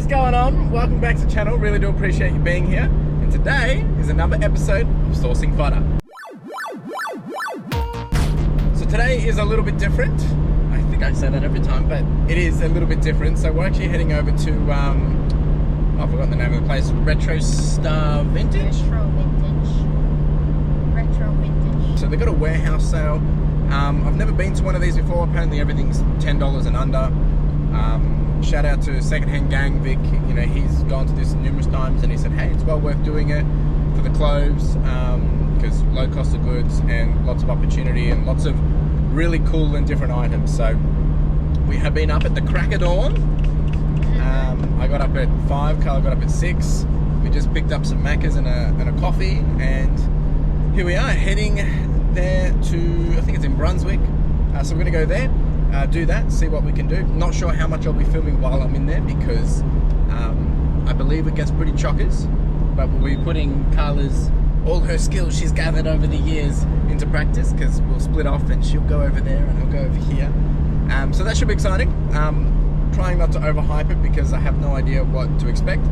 is going on? Welcome back to the channel. Really do appreciate you being here. And today is another episode of Sourcing Fodder. So today is a little bit different. I think I say that every time, but it is a little bit different. So we're actually heading over to, I've forgotten the name of the place, Retro Vintage? Retro Vintage. So they've got a warehouse sale. I've never been to one of these before. Apparently everything's $10 and under. Shout out to Secondhand Gang Vic. You know, he's gone to this numerous times and he said, hey, it's well worth doing it for the clothes because low cost of goods and lots of opportunity and lots of really cool and different items. So we have been up at the crack of dawn. I got up at 5, Carla got up at 6. We just picked up some Maccas and a coffee, and here we are heading there to, I think it's in Brunswick. So we're gonna go there, do that, see what we can do. Not sure how much I'll be filming while I'm in there because I believe it gets pretty chockers, but we'll be putting Carla's, all her skills she's gathered over the years into practice, because we'll split off and she'll go over there and I'll go over here. So that should be exciting. Trying not to overhype it because I have no idea what to expect.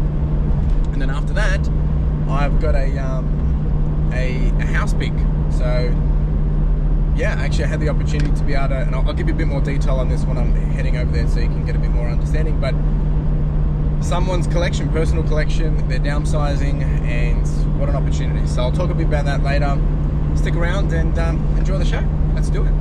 And then after that, I've got a house pick. So yeah, actually I had the opportunity to be able to, and I'll give you a bit more detail on this when I'm heading over there so you can get a bit more understanding, but someone's collection, personal collection, they're downsizing, and what an opportunity. So I'll talk a bit about that later. Stick around and enjoy the show. Let's do it.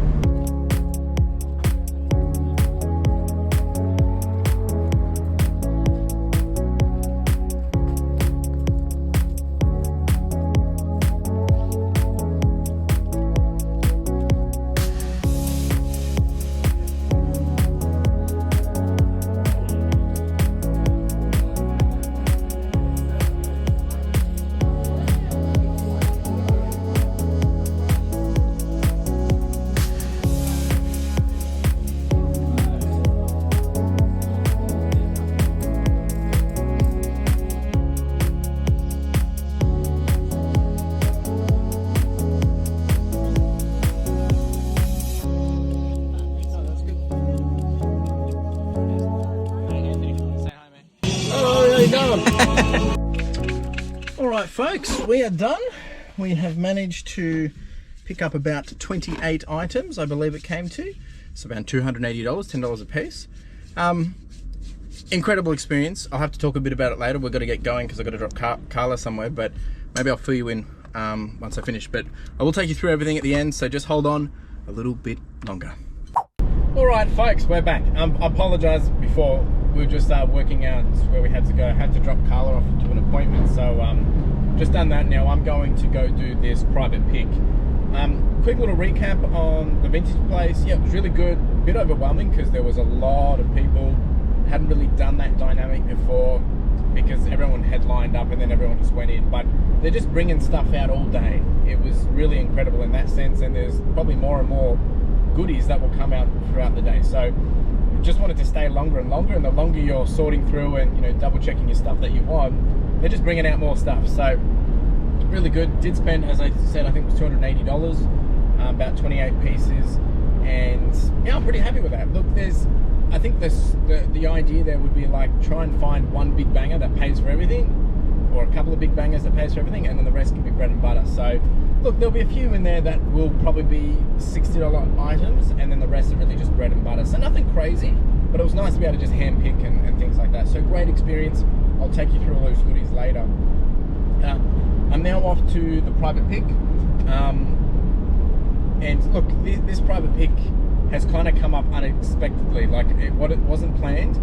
Alright folks, we are done. We have managed to pick up about 28 items, I believe it came to. It's about $280, $10 a piece. Incredible experience. I'll have to talk a bit about it later. We've got to get going because I've got to drop Carla somewhere, but maybe I'll fill you in once I finish. But I will take you through everything at the end, so just hold on a little bit longer. Alright folks, we're back. I apologise before. We were just working out where we had to go. I had to drop Carla off to an appointment, so just done that. Now I'm going to go do this private pick. Quick little recap on the vintage place. Yeah, it was really good. A bit overwhelming because there was a lot of people. Hadn't really done that dynamic before because everyone had lined up and then everyone just went in. But they're just bringing stuff out all day. It was really incredible in that sense, and there's probably more and more goodies that will come out throughout the day. So just wanted to stay longer and longer, and the longer you're sorting through and, you know, double checking your stuff that you want, they're just bringing out more stuff. So really good. Did spend, as I said, I think it was $280, about 28 pieces, and yeah, I'm pretty happy with that. Look, I think the idea there would be like try and find one big banger that pays for everything, or a couple of big bangers that pays for everything, and then the rest can be bread and butter. So look, there'll be a few in there that will probably be $60 items, and then the rest are really just bread and butter. So nothing crazy, but it was nice to be able to just hand pick and things like that. So great experience. I'll take you through all those goodies later. I'm now off to the private pick. And look, this private pick has kind of come up unexpectedly. Like it wasn't planned.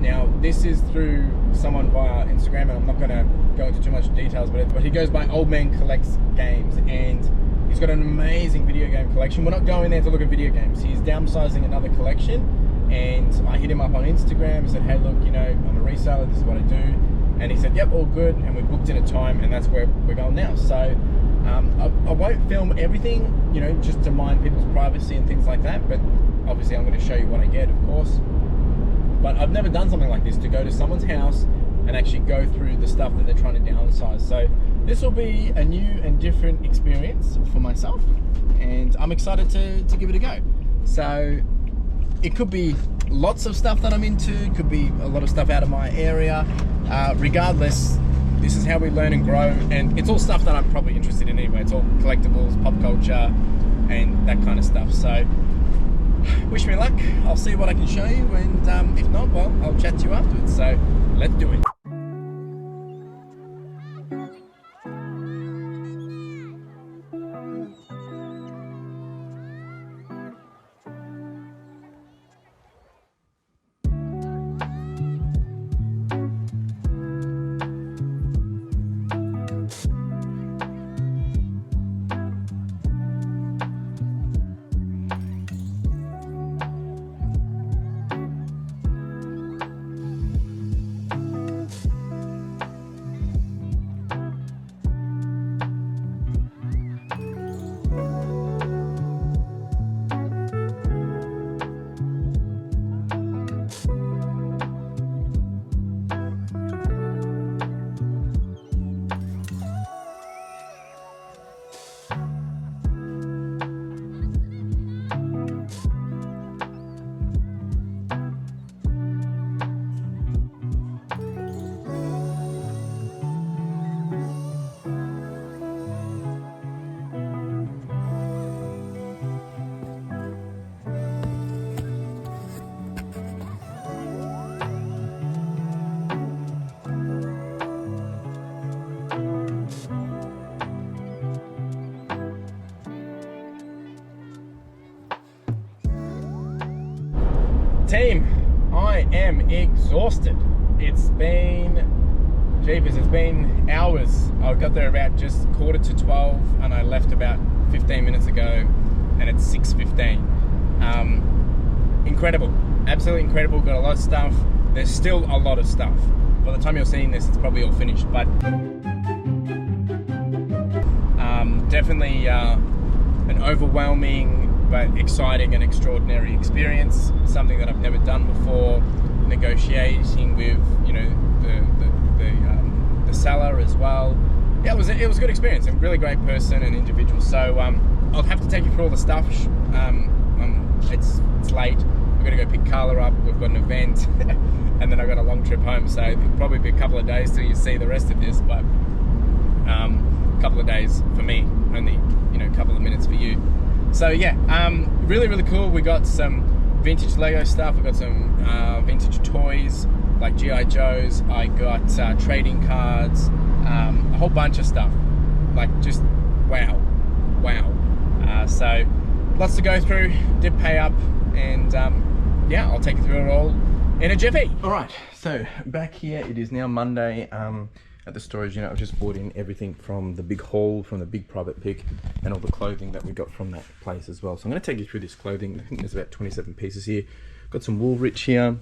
Now this is through someone via Instagram, and I'm not going to go into too much details, but he goes by Old Man Collects Games, and he's got an amazing video game collection. We're not going there to look at video games. He's downsizing another collection, and I hit him up on Instagram and said, hey look, you know, I'm a reseller, this is what I do, and he said yep, all good, and we booked in a time, and that's where we're going now. So I won't film everything, you know, just to mind people's privacy and things like that, but obviously I'm going to show you what I get, of course. But I've never done something like this, to go to someone's house and actually go through the stuff that they're trying to downsize. So this will be a new and different experience for myself, and I'm excited to give it a go. So it could be lots of stuff that I'm into, could be a lot of stuff out of my area. Regardless, this is how we learn and grow, and it's all stuff that I'm probably interested in anyway. It's all collectibles, pop culture, and that kind of stuff. So wish me luck. I'll see what I can show you, and if not, well, I'll chat to you afterwards. So let's do it. Team, I am exhausted. It's been hours. I got there about just 11:45 and I left about 15 minutes ago, and it's 6:15. Incredible, absolutely incredible. Got a lot of stuff. There's still a lot of stuff. By the time you're seeing this, it's probably all finished, but definitely an overwhelming but exciting and extraordinary experience. Something that I've never done before. Negotiating with, you know, the seller as well. Yeah, it was a good experience. A really great person and individual. So I'll have to take you through all the stuff. It's late. We're gonna go pick Carla up. We've got an event, and then I've got a long trip home. So it'll probably be a couple of days till you see the rest of this. But a couple of days for me, only, you know, a couple of minutes for you. So yeah, really, really cool. We got some vintage Lego stuff. We got some vintage toys like G.I. Joes. I got trading cards, a whole bunch of stuff. Like, just wow. So lots to go through. Did pay up, and yeah, I'll take you through it all in a jiffy. All right, so back here, it is now Monday. At the storage unit, I've just brought in everything from the big haul, from the big private pick, and all the clothing that we got from that place as well. So I'm going to take you through this clothing. I think there's about 27 pieces here. Got some Woolrich here,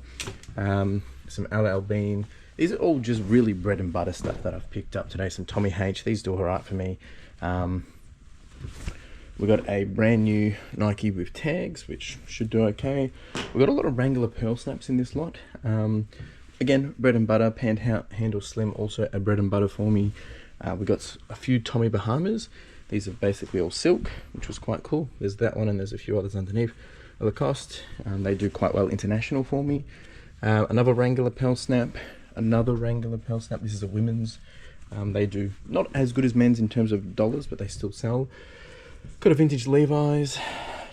some LL Bean. These are all just really bread and butter stuff that I've picked up today. Some Tommy H. These do all right for me. We got a brand new Nike with tags, which should do okay. We got a lot of Wrangler pearl snaps in this lot. Again, bread and butter. Handle Slim, also a bread and butter for me. We got a few Tommy Bahamas. These are basically all silk, which was quite cool. There's that one, and there's a few others underneath. Lacoste, they do quite well international for me. Another Wrangler pearl snap. Another Wrangler pearl snap. This is a women's. They do not as good as men's in terms of dollars, but they still sell. Got a vintage Levi's,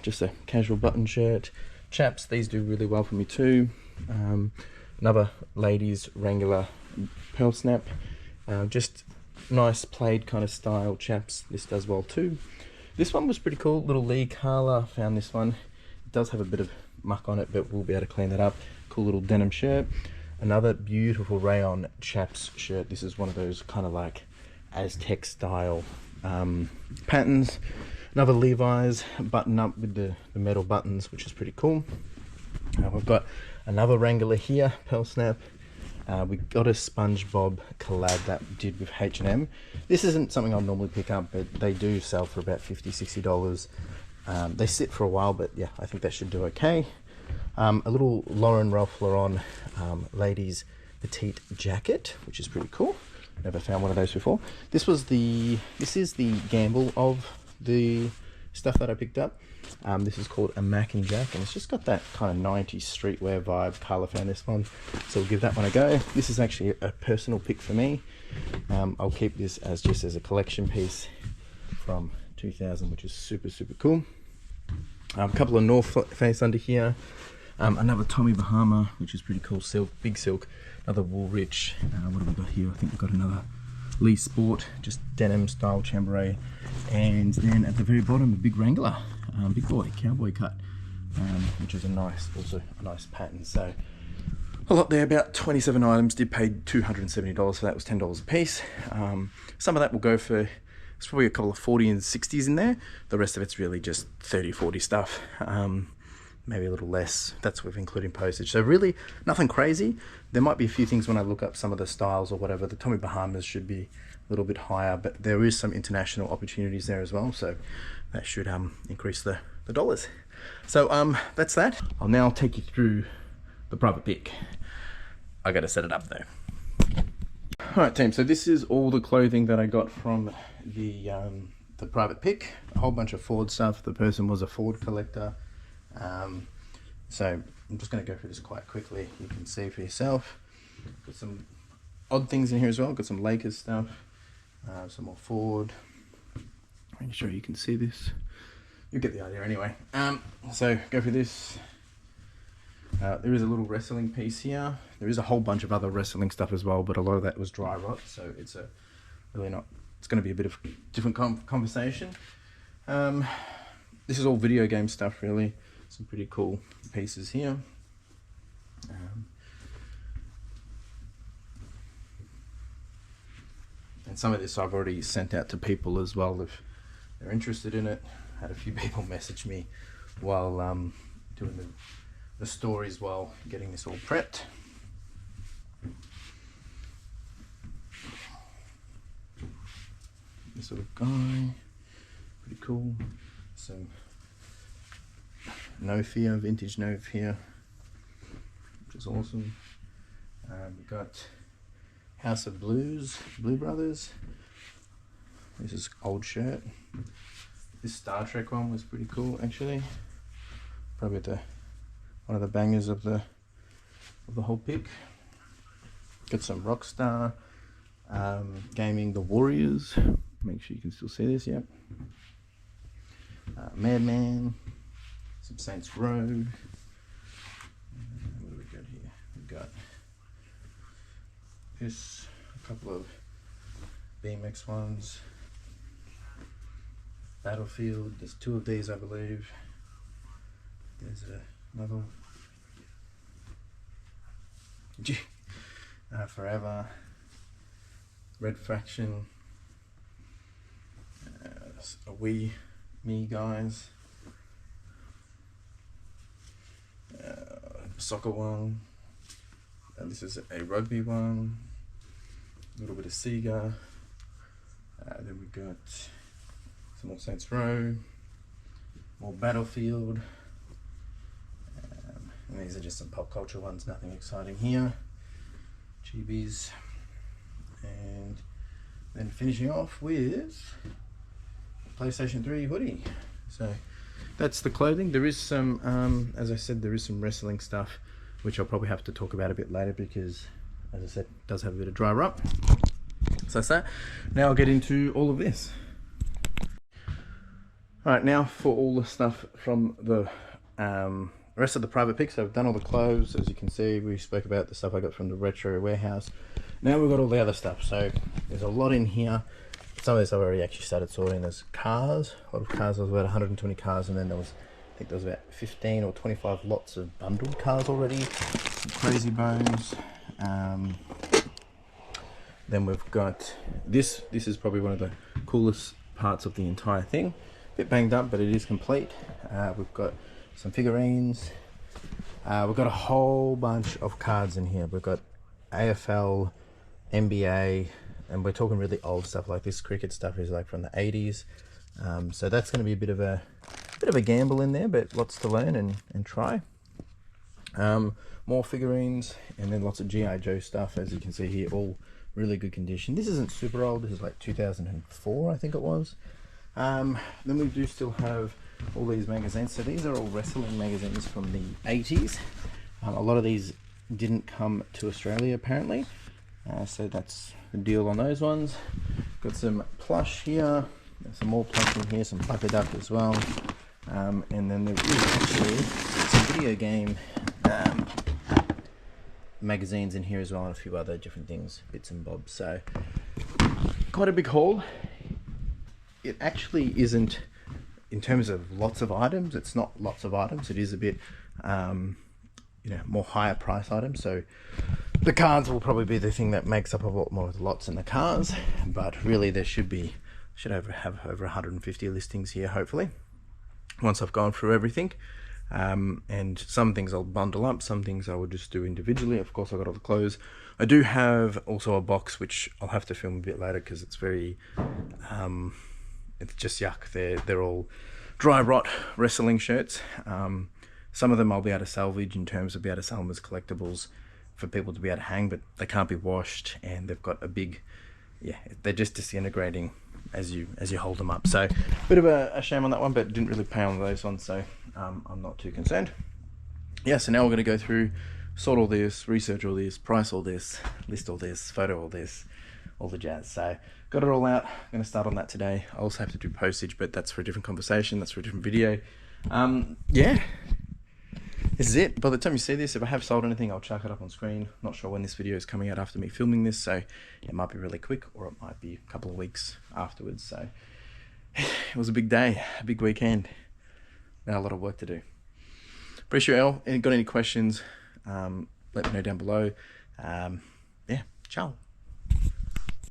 just a casual button shirt. Chaps, these do really well for me too. Another ladies Wrangler pearl snap, just nice plaid kind of style chaps. This does well too. This one was pretty cool. Little Lee Carla found this one. It does have a bit of muck on it, but we'll be able to clean that up. Cool little denim shirt. Another beautiful rayon chaps shirt. This is one of those kind of like Aztec style patterns. Another Levi's button up with the metal buttons, which is pretty cool. We've got another Wrangler here, pearl snap. We got a SpongeBob collab that we did with H&M. This isn't something I'll normally pick up, but they do sell for about $50-$60. They sit for a while, but yeah, I think that should do okay. A little Lauren Ralph Lauren ladies petite jacket, which is pretty cool. Never found one of those before. This is the gamble of the stuff that I picked up. This is called a Mac and Jack, and it's just got that kind of 90s streetwear vibe. Carla found this one, so we'll give that one a go. This is actually a personal pick for me. I'll keep this as just as a collection piece from 2000, which is super cool. A couple of North Face under here. Another Tommy Bahama, which is pretty cool, silk, big silk. Another Woolrich. What have we got here? I think we've got another Lee Sport, just denim style chambray. And then at the very bottom, a big Wrangler, big boy, cowboy cut, which is also a nice pattern. So a lot there, about 27 items, did pay $270, so that was $10 a piece. Some of that will go for, it's probably a couple of 40 and 60s in there. The rest of it's really just 30, 40 stuff. Maybe a little less, that's with including postage. So really nothing crazy. There might be a few things when I look up some of the styles or whatever. The Tommy Bahamas should be a little bit higher, but there is some international opportunities there as well, so that should increase the dollars. So that's that. I'll now take you through the private pick. I gotta set it up though. Alright team, so this is all the clothing that I got from the private pick. A whole bunch of Ford stuff. The person was a Ford collector. So I'm just going to go through this quite quickly. You can see for yourself. Got some odd things in here as well. Got some Lakers stuff, some more Ford. Making sure you can see this. You get the idea anyway. So go through this. There is a little wrestling piece here. There is a whole bunch of other wrestling stuff as well, but a lot of that was dry rot, so it's really not. It's going to be a bit of different conversation. This is all video game stuff, really. Some pretty cool pieces here. And some of this I've already sent out to people as well if they're interested in it. Had a few people message me while doing the stories while getting this all prepped. This sort of guy, pretty cool. Some No Fear, vintage No Fear, which is awesome. We've got House of Blues, Blue Brothers. This is old shirt. This Star Trek one was pretty cool actually. Probably one of the bangers of the whole pick. Got some Rockstar Gaming, The Warriors. Make sure you can still see this, yep. Madman, some Saints Row. What do we got here? We've got this, a couple of BMX ones. Battlefield, there's two of these I believe. There's another Forever, Red Faction, a Me guys, soccer one, and this is a rugby one, a little bit of Sega, then we got some more Saints Row, more Battlefield, and these are just some pop culture ones, nothing exciting here. Chibis, and then finishing off with PlayStation 3 hoodie. So that's the clothing. There is some, as I said, there is some wrestling stuff, which I'll probably have to talk about a bit later because, as I said, it does have a bit of dry rot. So that's that. Now I'll get into all of this. Alright, now for all the stuff from the rest of the private picks. So I've done all the clothes, as you can see. We spoke about the stuff I got from the retro warehouse. Now we've got all the other stuff. So there's a lot in here. Some of this I've already actually started sorting. There's cars, a lot of cars. There was about 120 cars, and then there was, I think there was about 15 or 25 lots of bundled cars already. Some crazy bones. Then we've got this. This is probably one of the coolest parts of the entire thing. A bit banged up, but it is complete. We've got some figurines. We've got a whole bunch of cards in here. We've got AFL, NBA, and we're talking really old stuff. Like this cricket stuff is like from the 80s. So that's going to be a bit of a gamble in there, but lots to learn and try. More figurines, and then lots of G.I. Joe stuff, as you can see here, all really good condition. This isn't super old. This is like 2004, I think it was. Then we do still have all these magazines. So these are all wrestling magazines from the 80s. A lot of these didn't come to Australia apparently, so that's the deal on those ones. Got some plush here, there's some more plush in here, some Pucker Duck as well, and then there is actually some video game magazines in here as well, and a few other different things, bits and bobs. So quite a big haul. It actually isn't, in terms of lots of items, it's not lots of items. It is a bit more higher price items. So the cards will probably be the thing that makes up a lot more of the lots in the cars, but really there should have over 150 listings here hopefully once I've gone through everything. And some things I'll bundle up, some things I will just do individually. Of course, I've got all the clothes. I do have also a box which I'll have to film a bit later because it's very it's just yuck. They're all dry rot wrestling shirts. Some of them I'll be able to salvage in terms of be able to sell them as collectibles for people to be able to hang, but they can't be washed, and they've got a big, they're just disintegrating as you hold them up. So bit of a shame on that one, but didn't really pay on those ones, so I'm not too concerned. So now we're going to go through, sort all this, research all this, price all this, list all this, photo all this, all the jazz. So got it all out. I'm going to start on that today. I also have to do postage, but that's for a different conversation, that's for a different video. This is it. By the time you see this, if I have sold anything, I'll chuck it up on screen. Not sure when this video is coming out after me filming this, so it might be really quick, or it might be a couple of weeks afterwards. So it was a big day, a big weekend. Now a lot of work to do. Appreciate it all. Got any questions, let me know down below. Ciao.